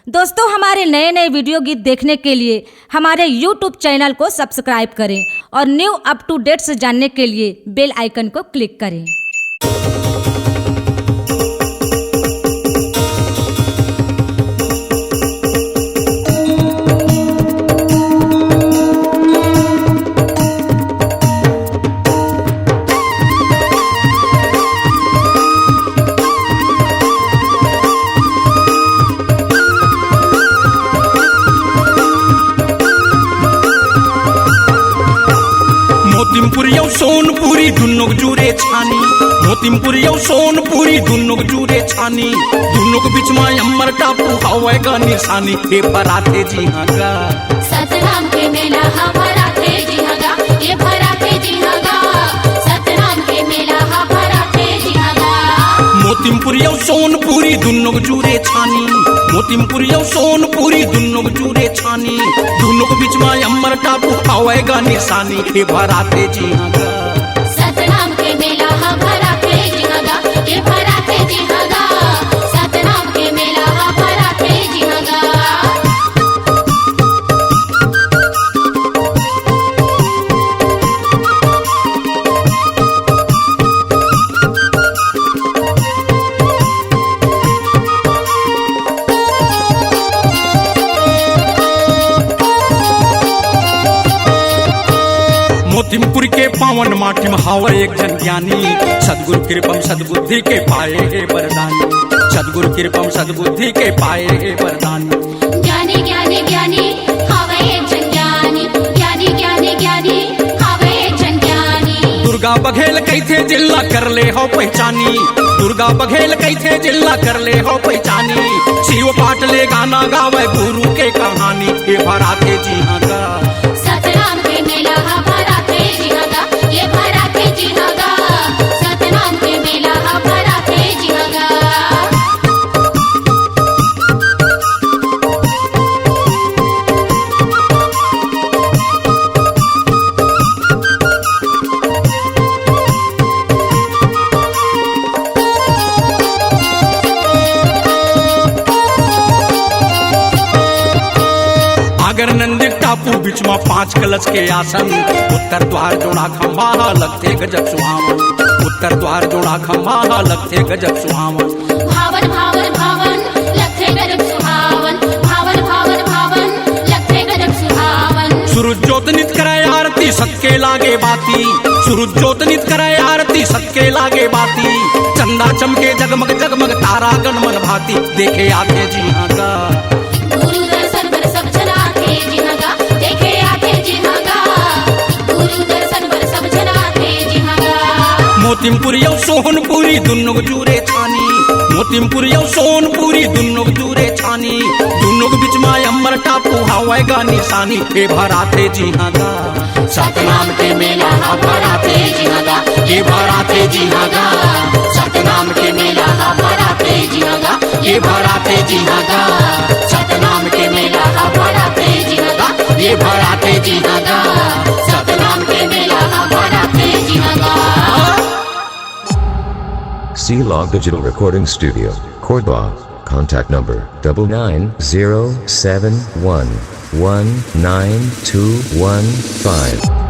दोस्तों, हमारे नए नए वीडियो गीत देखने के लिए हमारे YouTube चैनल को सब्सक्राइब करें और न्यू अप टू डेट्स जानने के लिए बेल आइकन को क्लिक करें। मोतिमपुर यौ सोनपुरी दुन्नुक जुरे छानी, मोतिमपुर यौ सोनपुरी दुन्नुक जुरे छानी, दुन्नुक बीच में अमर टापू हवे का निशानी। हे भराथे जी हाँ गा सतनाम के मेला हा भराथे जी हाँ गा, ये भराथे जी हाँ गा, सतनाम के मेला हा भराथे जी हाँ गा। मोतिमपुर यौ सोनपुरी दुन्नुक जुरे छानी, मोतिमपुर यौ सोनपुरी दुन्नुक जुरे छानी, दुन्नुक बीच में अमर टापू हवे का निशानी। हे भराथे जी हाँ गा सतनाम के मेला हा भराथे जी हाँ गा, ये भराथे जी हाँ गा, सतनाम के मेला हा भराथे जी हाँ गा। मोतिमपुर के पावन माटी में हावे एक जन ज्ञानी, सदगुरु कृपम सदबुद्धि के पाए हे वरदानी, सदगुरु कृपम सदबुद्धि के पाए हे वरदानी। ज्ञानी ज्ञानी ज्ञानी हावे एक जन ज्ञानी, ज्ञानी ज्ञानी ज्ञानी हावे एक जन ज्ञानी। दुर्गा बघेल कैथे जिल्ला कर ले हो पहचानी, दुर्गा बघेल कैथे जिल्ला कर ले हो पहचानी। शिव पाठ ले गाना गावे गुरु के कहानी। हे भराथे जी हाँ गा सतनाम के मेला हा भराथे जी हाँ गा, ये भराथे जी हाँ गा, सतनाम के मेला हा भराथे जी हाँ गा। अगर नंदी टापू बीच में 5 कलश के आसन, उत्तर द्वार जोड़ा खम्भा लगते गजब सुहावन, उत्तर द्वार जोड़ा खम्भा लगते गजब सुहावन। भावन भावन भावन लगते गजब सुहावन, भावन भावन भावन लगते गजब सुहावन। सूरज ज्योत नित करे आरती सबके लागे बाती, सूरज ज्योत नित करे आरती सबके लागे बाती। चंदा चमके जगमग जगमग तारा गणमन भाती। देखे आते जी हाँ गा गुरु दर्शन पर सब जना आते जी हाँ गा, देखे आते जी हाँ गा, गुरु दर्शन पर सब जना आते जी हाँ गा। मोतिमपुर यौ सोनपुरी दुन्नुक जुरे छानी, मोतिमपुर यौ सोनपुरी दुन्नुक जुरे छानी, दुन्नुक बीच में अमर टापू हवे का निशानी। हे भराथे जी हाँ गा सतनाम के मेला हा भराथे जी हाँ गा, ये भराथे जी हाँ गा सतनाम के मेला हा भराथे जी हाँ गा, ये भराथे जी हाँ गा सतनाम के मेला हा भराथे जी हाँ गा, ये भराथे जी हाँ गा सतनाम के मेला हा भराथे जी हाँ गा। C-Log Digital Recording Studio, Cordoba. Contact number 99071192115.